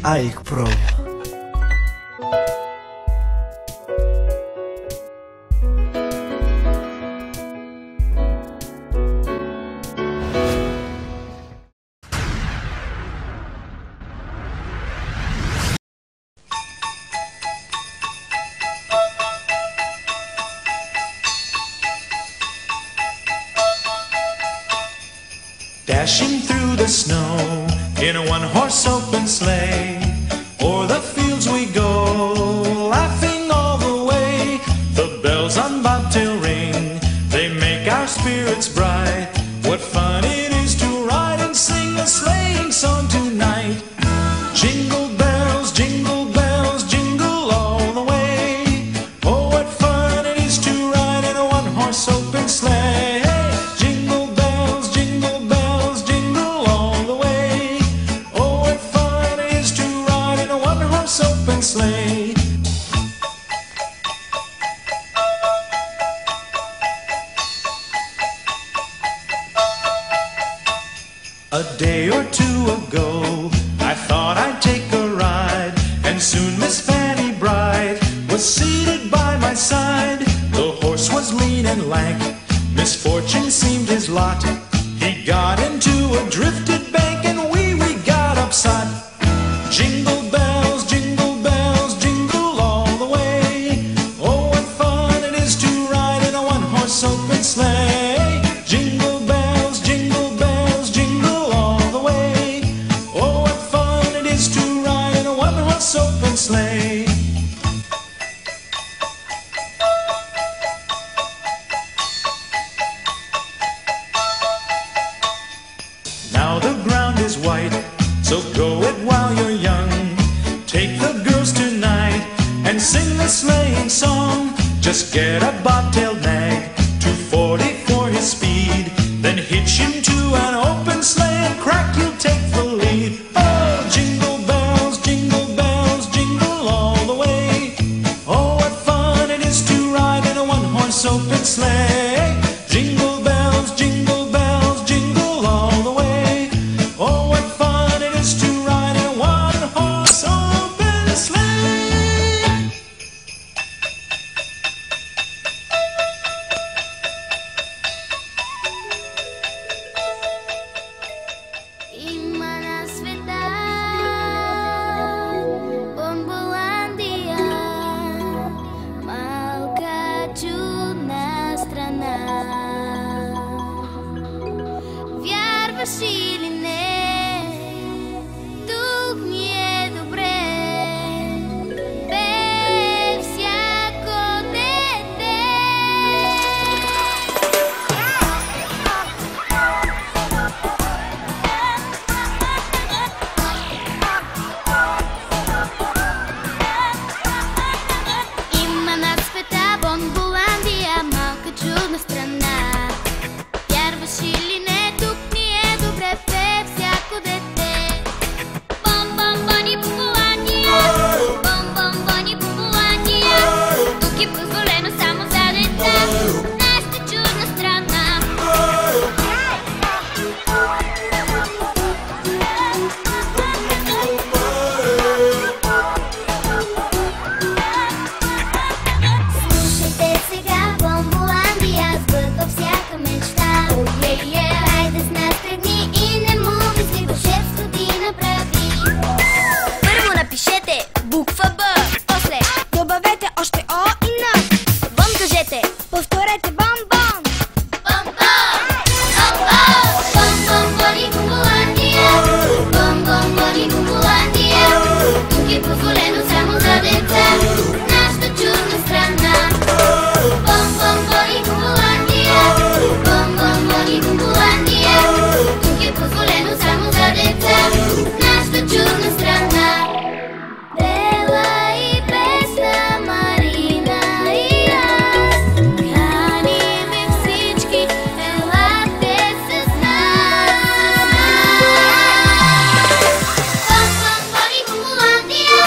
AIK Pro. Dashing through the snow in a one-horse open sleigh, o'er the fields we go, laughing all the way. The bells on bobtail ring, they make our spirits bright. What fun it is to ride and sing a sleighing song tonight. Jingle bells, jingle all the way. Oh, what fun it is to ride in a one-horse open sleigh. Sleigh. A day or two ago, I thought I'd take a ride, and soon Miss Fanny Bright was seated by my side. The horse was lean and lank, misfortune seemed his lot. He got into a drifted bank, and we got upset. Jingle open sleigh. Jingle bells, jingle all the way. Oh, what fun it is to ride in a one-horse open sleigh. Now the ground is white, so go it while you're young. Take the girls tonight and sing the sleighing song. Just get a bobtailed nag, 240 for his speed, then hitch him to an open sleigh and crack, you'll take the lead. Oh, jingle bells, jingle all the way. Oh, what fun it is to ride in a one-horse open sleigh. Jingle bells, jingle all the way. Oh, what fun it is to ride in a one-horse open sleigh. Или не, тук ни е добре, бе всяко дете. Има над света Бонболандия, малка чудна страна. Вярваш или не, тук ни е добре, бе всяко дете. Бон-бон-бони Бонболандия, бон-бон-бони Бонболандия. Тук е позволено само за деца, нашата чудна страна. Слушайте сега Бонболандия, сбъдва всяка мечта. Хайде с нас тръгни и не му мисли, вълшебство ти направи. Първо напишете буква Б, после добавете още О и Н. Бон кажете, повторете бон-бон. Бон-бон, бон-бон. Бон-бон-бони Бонболандия, бон-бон-бони Бонболандия. Тук е позволено само за деца, нашата чудна страна. Бон-бон-бони Бонболандия, бон-бон-бони Бонболандия. Тук е позволено само за деца, нашата чудна страна. Бела и песна Марина и аз, храним всички, елате с нас. Бон-бон-бони Бонболандия,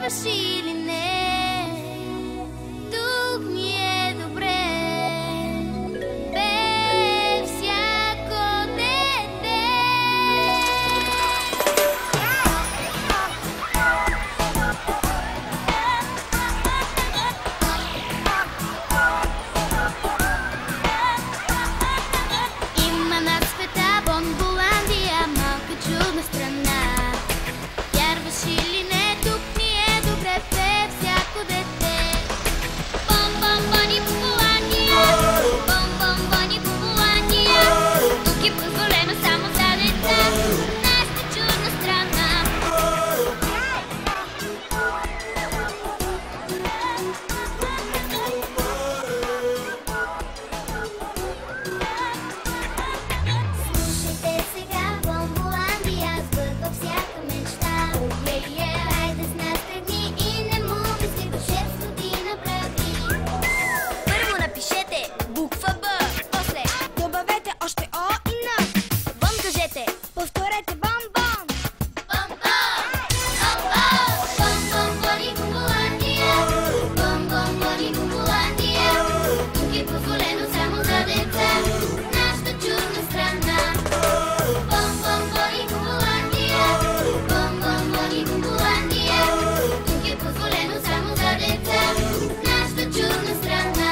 вярваш или не, тук ми е добре. Пее всяко дете. Има на света Бомболандия, малка чудна страна. Вярваш или не, тук ми е добре, пее всяко дете. Бом-бом-бони Бомболандия, бом-бом-бони Бомболандия. Тук е позволено само за деца, нашата чудна страна. Слушайте сега Бомболандия, сбъдва всяка мечта. Хайде с нас тръгни и не му мисли, вълшебство ти направи. Първо напишете буква Б, после Добавете още О и Н. бом кажете. Повторете бом-бом. Бом-бом-бони Бомболандия, бом-бом-бони Бомболандия. Тук е позволено само за деца, нашата чудна страна. Бом-бом-бони Бомболандия, бом-бом-бони Бомболандия. Тук е позволено само за деца, нашата чудна страна.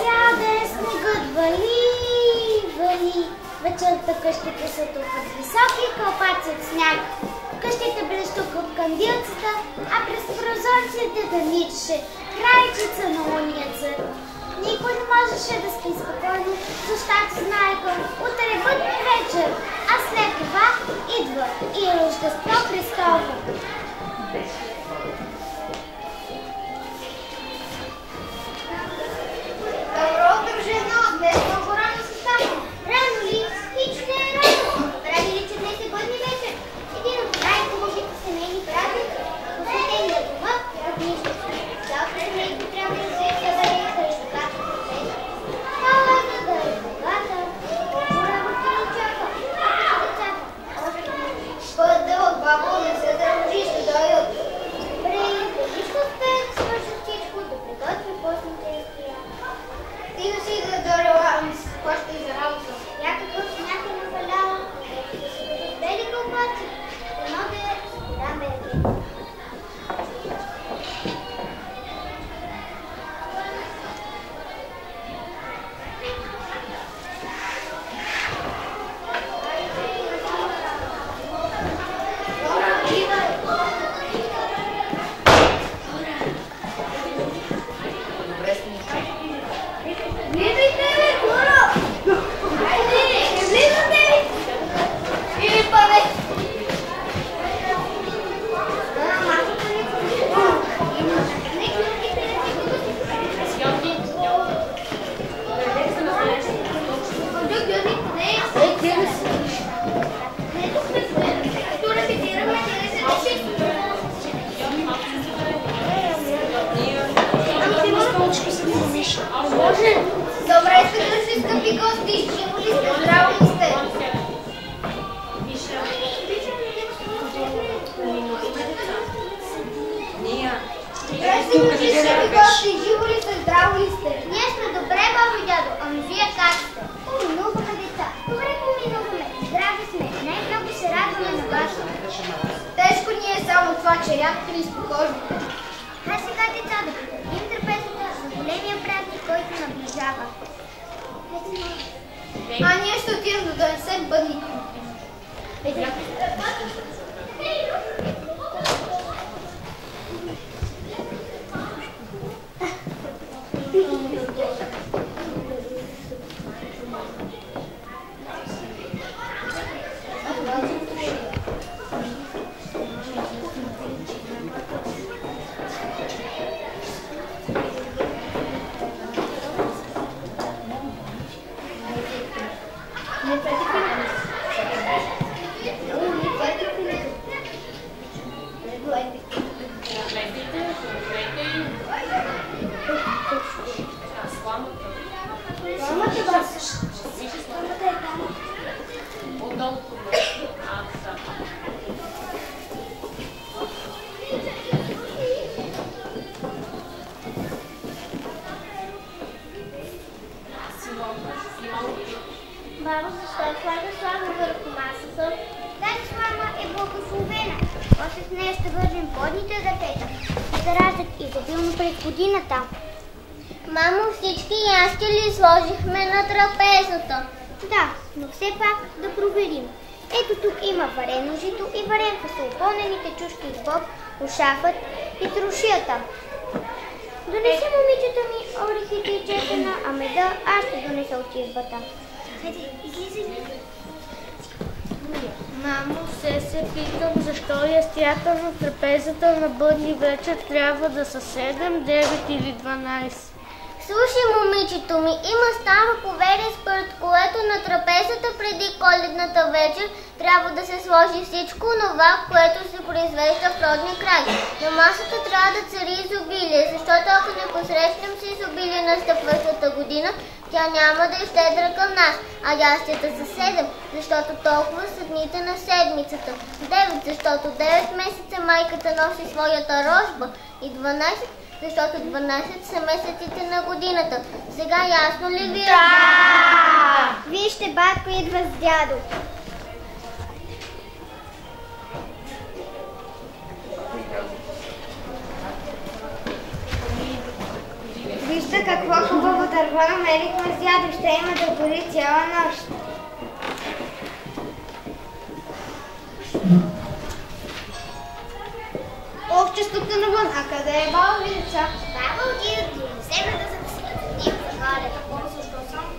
Цял ден снегът вали. Вечерта къщите се тупат с високи кълпаци от сняг. Къщите блещуха от кандилцата, а през прозорците да ничеше крайчица на луния цвет. Никой не можеше да спи спокойно, защото знаеха, утре е бъдна вечер, а след това идва и Рождество Христово. Добро утро, жено! Днес много рано се стана. Рано ли? Хич не е рано. Прави ли, че днес е бъдни вечер? Един от най-хубавите семейни празници, посветени на дома и роднището. Цял семейство трябва да се събере срещу катата среща. Халата да е богата, работа ни чака, а децата още не. Път дълъг, бабо, не се дължи, ще дойдат. Добре, дали ще успее да свърши всичко, да приготви постните изпия? Стига си да дорева, ами се хваща и за работа. Някакъв сняг е навалява, да се дадат бели кълбаци, едно да е голям бергет. Гледайте, бе, хора! Може. Добре, скъпи, скъпи гости. Живо ли сте? Здраво ли сте? Скъпи гости, живо ли сте? Здраво ли сте? Ние сме добре, бабо и дядо. Ами вие как сте? Много деца. Добре поминахме. Здрави сме. Най-много се радваме на вас. Тежко ни е само това, че рядко ни спокойно. А сега, деца, да потърпим трапезата за големия празник, който наближава. А ние ще отидем да донесем бъдника. Баба, защо слага слама върху масата? Тази слама е благословена. После с нея ще вържим водните дървета, да раждат изобилно през годината. Мамо, всички ястия ли сложихме на трапезата? Да, но все пак да проверим. Ето тук има варено жито и варенка с опълнените чушки с боб, ушафът и трошията. Донеси, момичета ми, орехите и четена, а меда аз ще донеса от избата. Хайде, излизай. Мамо, се питам, защо ястията на трапезата на бъдни вечер трябва да са 7, 9 или 12. Слушай, момичето ми, има старо поверие, според което на трапезата преди коледната вечер трябва да се сложи всичко това, което се произвежда в родния край. На масата трябва да цари изобилие, защото ако не посрещнем с изобилие настъпващата година, тя няма да е щедра към нас. А ястията са 7, защото толкова са дните на седмицата. 9, защото 9 месеца майката носи своята рожба. И 12, защото 12 са месеците на годината. Сега ясно ли ви е? Да! Вижте, батко идва с дядо. Вижте какво хубаво дърво намерихме с дядо. Ще има да гори цяла нощ. Ох, честотта навън. А къде е баба ви, деца? Баба отиде да донесеме да се насладим в залета. Защо само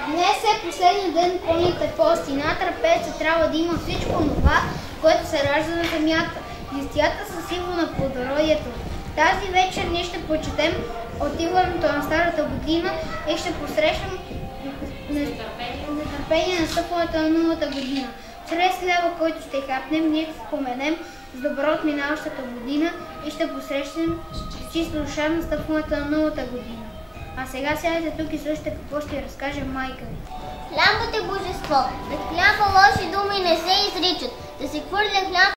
Днес е последния ден пълните пости. На трапеза трябва да има всичко това, което се ражда на земята. Листията са символ на плодородието. Тази вечер ние ще почетем отиването на старата година и ще посрещнем нетърпение на настъпването на новата година. Чрез хляба, който ще хапнем, ние ще споменем с добро от минаващата година и ще посрещнем с чиста душа настъпването на новата година. А сега сядайте тук и слушайте какво ще разкаже майка ви. Хлябът е божество. Пред хляба лоши думи не се изричат. Да се хвърля хляб